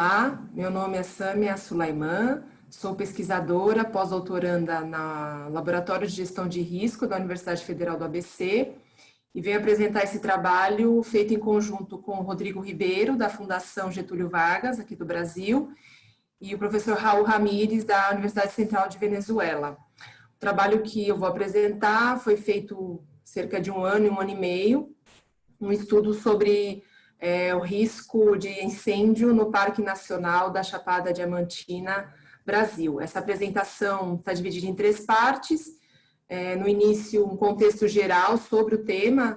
Olá, meu nome é Sâmia Sulaiman, sou pesquisadora, pós-doutoranda na Laboratório de Gestão de Risco da Universidade Federal do ABC e venho apresentar esse trabalho feito em conjunto com o Rodrigo Ribeiro, da Fundação Getúlio Vargas, aqui do Brasil, e o professor Raul Ramírez, da Universidade Central de Venezuela. O trabalho que eu vou apresentar foi feito cerca de um ano e meio, um estudo sobre o risco de incêndio no Parque Nacional da Chapada Diamantina, Brasil. Essa apresentação está dividida em 3 partes. No início, um contexto geral sobre o tema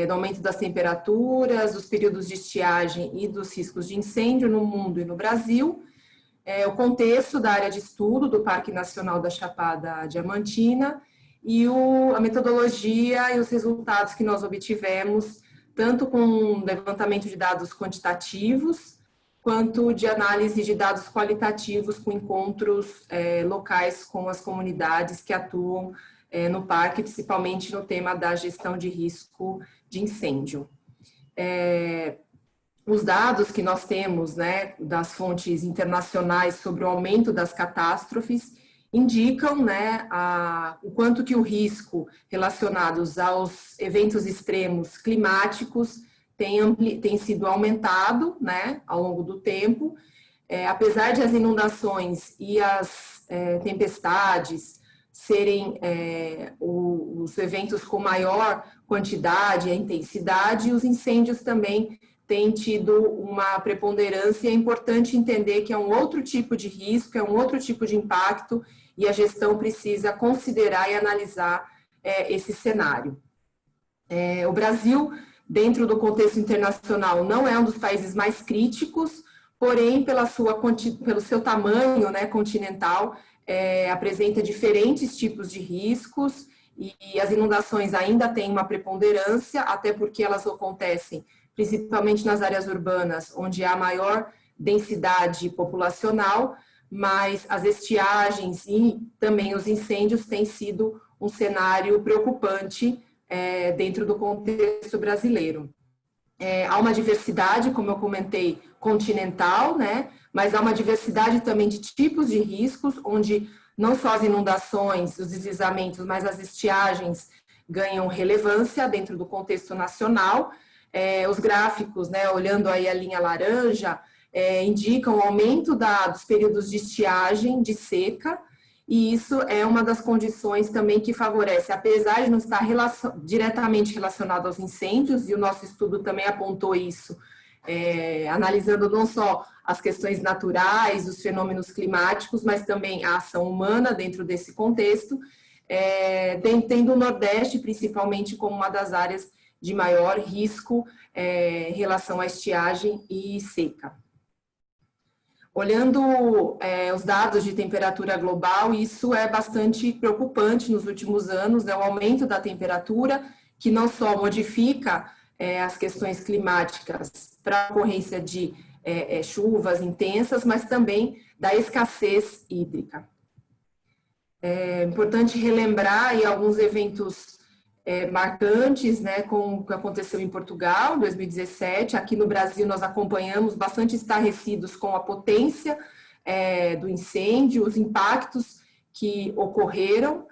do aumento das temperaturas, dos períodos de estiagem e dos riscos de incêndio no mundo e no Brasil. O contexto da área de estudo do Parque Nacional da Chapada Diamantina e a metodologia e os resultados que nós obtivemos tanto com levantamento de dados quantitativos, quanto de análise de dados qualitativos com encontros locais com as comunidades que atuam no parque, principalmente no tema da gestão de risco de incêndio. Os dados que nós temos, das fontes internacionais sobre o aumento das catástrofes indicam o quanto que o risco relacionados aos eventos extremos climáticos tem sido aumentado ao longo do tempo, apesar de as inundações e as tempestades serem os eventos com maior quantidade e intensidade, os incêndios também têm tido uma preponderância. É importante entender que é um outro tipo de risco, é um outro tipo de impacto, e a gestão precisa considerar e analisar esse cenário. O Brasil, dentro do contexto internacional, não é um dos países mais críticos, porém, pelo seu tamanho continental, apresenta diferentes tipos de riscos, e as inundações ainda têm uma preponderância, até porque elas acontecem principalmente nas áreas urbanas, onde há maior densidade populacional, mas as estiagens e também os incêndios têm sido um cenário preocupante dentro do contexto brasileiro. Há uma diversidade, como eu comentei, continental, mas há uma diversidade também de tipos de riscos, onde não só as inundações, os deslizamentos, mas as estiagens ganham relevância dentro do contexto nacional. Os gráficos, olhando aí a linha laranja, indicam o aumento dos períodos de estiagem, de seca, e isso é uma das condições também que favorece, apesar de não estar diretamente relacionado aos incêndios, e o nosso estudo também apontou isso, analisando não só as questões naturais, os fenômenos climáticos, mas também a ação humana dentro desse contexto, tendo o Nordeste principalmente como uma das áreas de maior risco em relação à estiagem e seca. Olhando os dados de temperatura global, isso é bastante preocupante nos últimos anos, o aumento da temperatura, que não só modifica as questões climáticas para a ocorrência de chuvas intensas, mas também da escassez hídrica. É importante relembrar aí alguns eventos marcantes, com o que aconteceu em Portugal, em 2017. Aqui no Brasil nós acompanhamos bastante estarrecidos com a potência do incêndio, os impactos que ocorreram,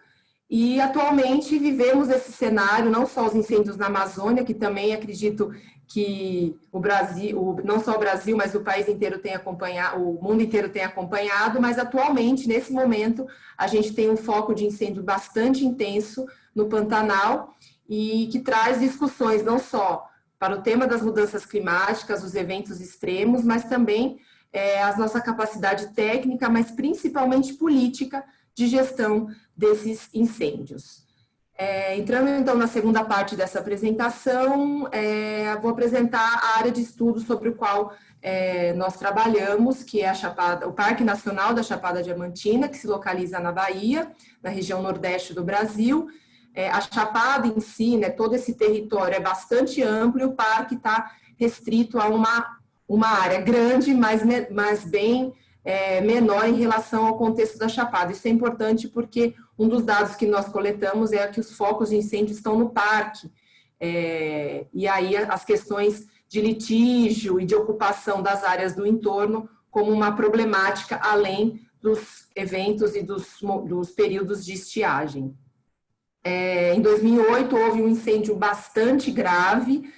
e atualmente vivemos esse cenário, não só os incêndios na Amazônia, que também acredito que o Brasil, não só o Brasil, mas o país inteiro tem acompanhado, o mundo inteiro tem acompanhado, mas atualmente, nesse momento, a gente tem um foco de incêndio bastante intenso no Pantanal, e que traz discussões não só para o tema das mudanças climáticas, os eventos extremos, mas também a nossa capacidade técnica, mas principalmente política, de gestão desses incêndios. Entrando então na segunda parte dessa apresentação, vou apresentar a área de estudo sobre o qual nós trabalhamos, que é o Parque Nacional da Chapada Diamantina, que se localiza na Bahia, na região nordeste do Brasil. A Chapada em si, todo esse território é bastante amplo, e o parque está restrito a uma área grande, mas bem menor em relação ao contexto da Chapada. Isso é importante porque um dos dados que nós coletamos é que os focos de incêndio estão no parque, e aí as questões de litígio e de ocupação das áreas do entorno como uma problemática além dos eventos e dos períodos de estiagem. Em 2008 houve um incêndio bastante grave,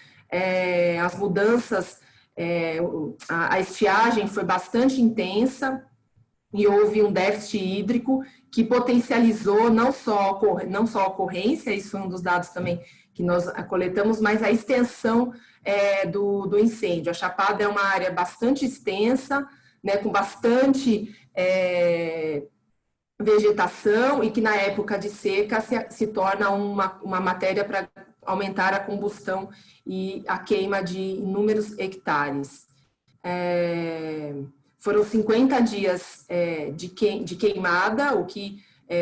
as mudanças, a estiagem foi bastante intensa e houve um déficit hídrico que potencializou não só a ocorrência, isso foi um dos dados também que nós coletamos, mas a extensão do incêndio. A Chapada é uma área bastante extensa, né, com bastante vegetação e que na época de seca se torna uma matéria para aumentar a combustão e a queima de inúmeros hectares. Foram 50 dias de queimada, o que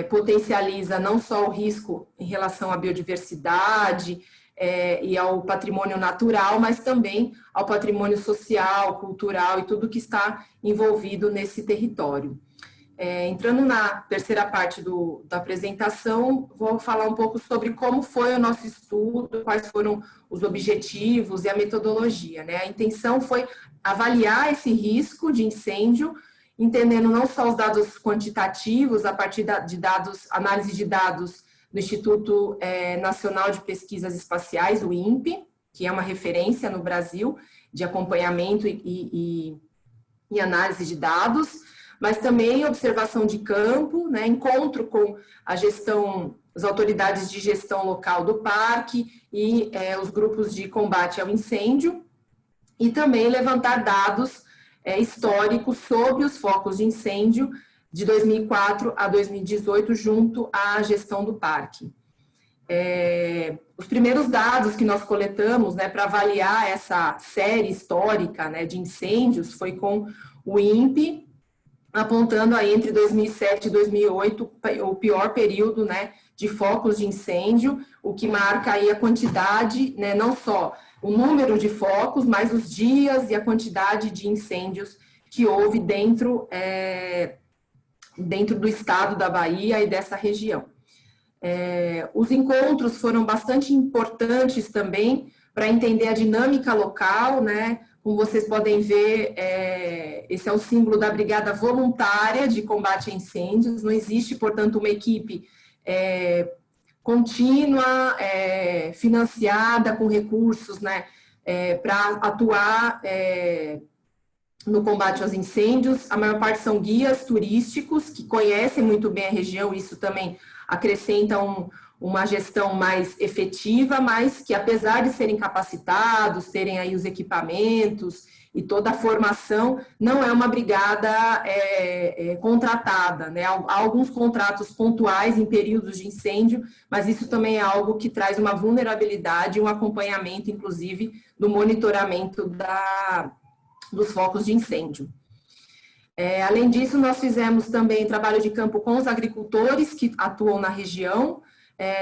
potencializa não só o risco em relação à biodiversidade e ao patrimônio natural, mas também ao patrimônio social, cultural e tudo que está envolvido nesse território. Entrando na terceira parte da apresentação, vou falar um pouco sobre como foi o nosso estudo, quais foram os objetivos e a metodologia, né? A intenção foi avaliar esse risco de incêndio, entendendo não só os dados quantitativos, a partir de dados, análise de dados do Instituto Nacional de Pesquisas Espaciais, o INPE, que é uma referência no Brasil de acompanhamento e análise de dados, mas também observação de campo, né, encontro com as autoridades de gestão local do parque e os grupos de combate ao incêndio, e também levantar dados históricos sobre os focos de incêndio de 2004 a 2018 junto à gestão do parque. Os primeiros dados que nós coletamos, né, para avaliar essa série histórica, né, de incêndios foi com o INPE, apontando aí entre 2007 e 2008 o pior período, né, de focos de incêndio, o que marca aí a quantidade, né, não só o número de focos, mas os dias e a quantidade de incêndios que houve dentro do estado da Bahia e dessa região. Os encontros foram bastante importantes também para entender a dinâmica local, né? Como vocês podem ver, esse é o símbolo da Brigada Voluntária de Combate a Incêndios. Não existe, portanto, uma equipe contínua, financiada com recursos, né, para atuar no combate aos incêndios. A maior parte são guias turísticos que conhecem muito bem a região, isso também acrescenta uma gestão mais efetiva, mas que apesar de serem capacitados, terem aí os equipamentos e toda a formação, não é uma brigada contratada, né? Há alguns contratos pontuais em períodos de incêndio, mas isso também é algo que traz uma vulnerabilidade e um acompanhamento, inclusive, do monitoramento dos focos de incêndio. Além disso, nós fizemos também trabalho de campo com os agricultores que atuam na região,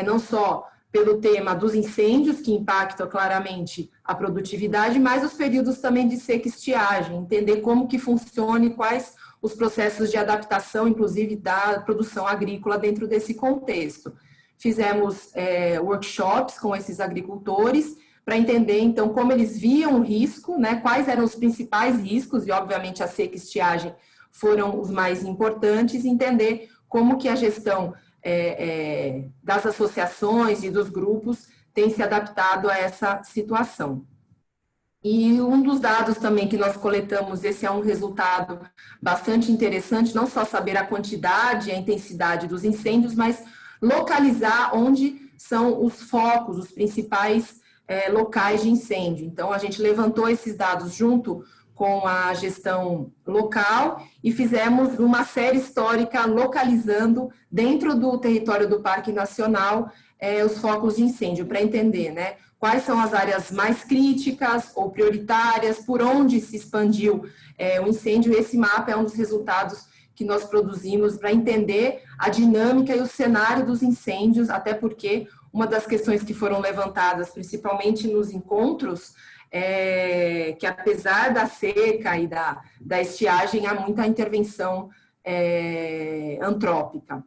não só pelo tema dos incêndios, que impactam claramente a produtividade, mas os períodos também de seca e estiagem, entender como que funciona e quais os processos de adaptação, inclusive, da produção agrícola dentro desse contexto. Fizemos workshops com esses agricultores para entender, então, como eles viam o risco, né, quais eram os principais riscos, e, obviamente, a seca e estiagem foram os mais importantes, entender como que a gestão das associações e dos grupos tem se adaptado a essa situação. E um dos dados também que nós coletamos, esse é um resultado bastante interessante, não só saber a quantidade e a intensidade dos incêndios, mas localizar onde são os focos, os principais locais de incêndio. Então, a gente levantou esses dados junto com a gestão local e fizemos uma série histórica localizando dentro do território do Parque Nacional os focos de incêndio, para entender, né, quais são as áreas mais críticas ou prioritárias, por onde se expandiu o incêndio. Esse mapa é um dos resultados que nós produzimos para entender a dinâmica e o cenário dos incêndios, até porque uma das questões que foram levantadas, principalmente nos encontros, que apesar da seca e da estiagem, há muita intervenção antrópica.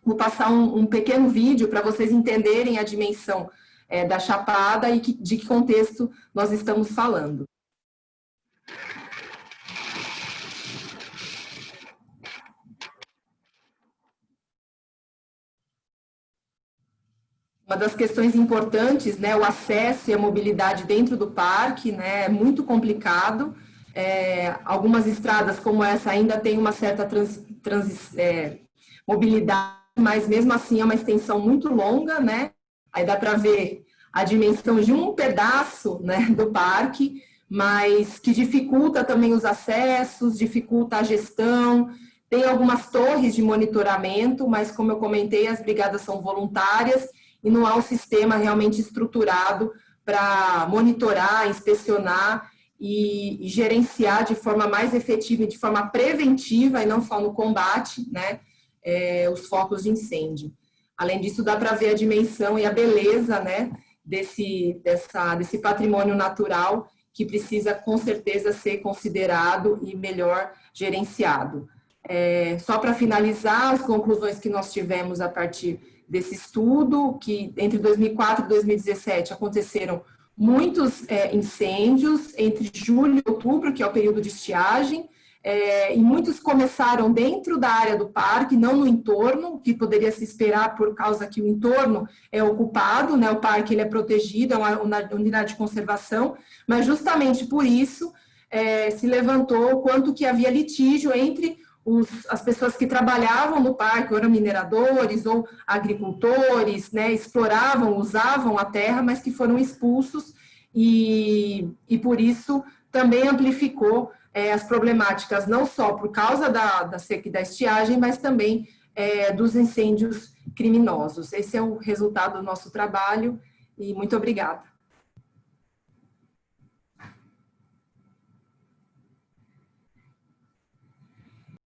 Vou passar um pequeno vídeo para vocês entenderem a dimensão da Chapada e de que contexto nós estamos falando. Uma das questões importantes, né, o acesso e a mobilidade dentro do parque, né, é muito complicado. Algumas estradas como essa ainda têm uma certa mobilidade, mas mesmo assim é uma extensão muito longa, né? Aí dá para ver a dimensão de um pedaço, né, do parque, mas que dificulta também os acessos, dificulta a gestão. Tem algumas torres de monitoramento, mas como eu comentei, as brigadas são voluntárias e não há um sistema realmente estruturado para monitorar, inspecionar e gerenciar de forma mais efetiva e de forma preventiva, e não só no combate, né, os focos de incêndio. Além disso, dá para ver a dimensão e a beleza, né, desse patrimônio natural que precisa, com certeza, ser considerado e melhor gerenciado. Só para finalizar, as conclusões que nós tivemos a partir desse estudo, que entre 2004 e 2017 aconteceram muitos incêndios entre julho e outubro, que é o período de estiagem, e muitos começaram dentro da área do parque, não no entorno, que poderia se esperar por causa que o entorno é ocupado, né? O parque ele é protegido, é uma unidade de conservação, mas justamente por isso se levantou o quanto que havia litígio entre as pessoas que trabalhavam no parque, ou eram mineradores ou agricultores, né, exploravam, usavam a terra, mas que foram expulsos e por isso também amplificou as problemáticas, não só por causa da seca e da estiagem, mas também dos incêndios criminosos. Esse é o resultado do nosso trabalho e muito obrigada.